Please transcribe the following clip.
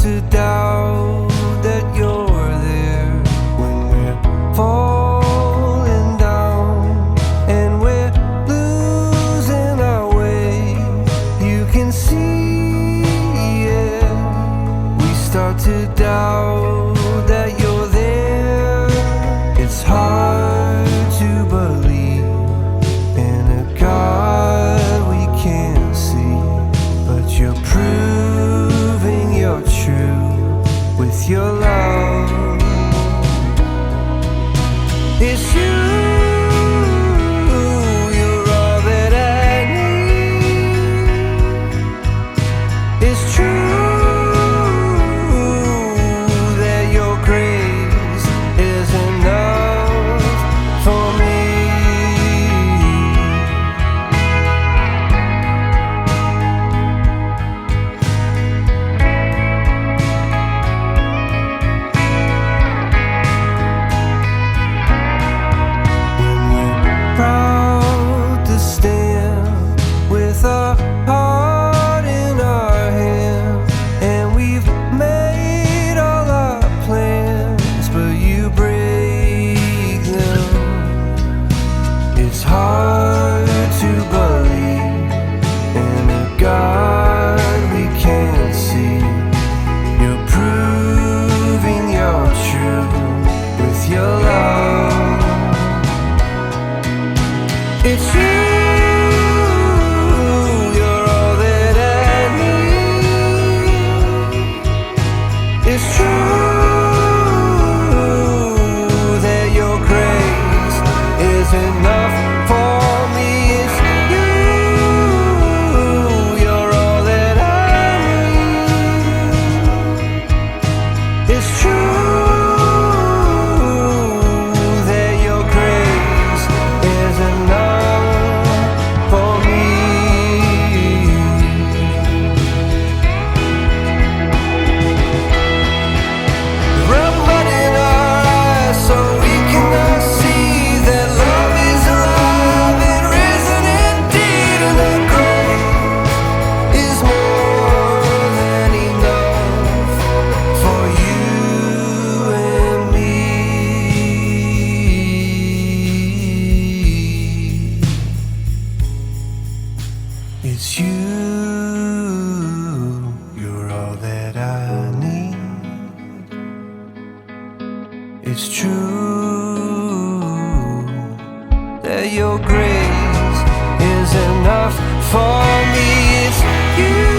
to doubt that you're there when we're falling down and we're losing our way. You can see it. We start to doubt that you're there. It's hard to believe in a God we can't see, but you're proving you're true with your love. It's you, you're all that I need. It's true that your grace is enough for me. Proud to stand with our heart in our hand, and we've made all our plans, but you break them. It's hard to believe in a God we can't see. You're proving you're true with your love. It's you, you're all that I need. It's true that your grace is enough for me. It's you, you're all that I need. It's true that your grace is enough for me. Rub mud in our eyes so we cannot see that love is alive and risen indeed, and the grave is more than enough for you and me. It's you, you're all that I need. It's true that your grace is enough for me. It's you.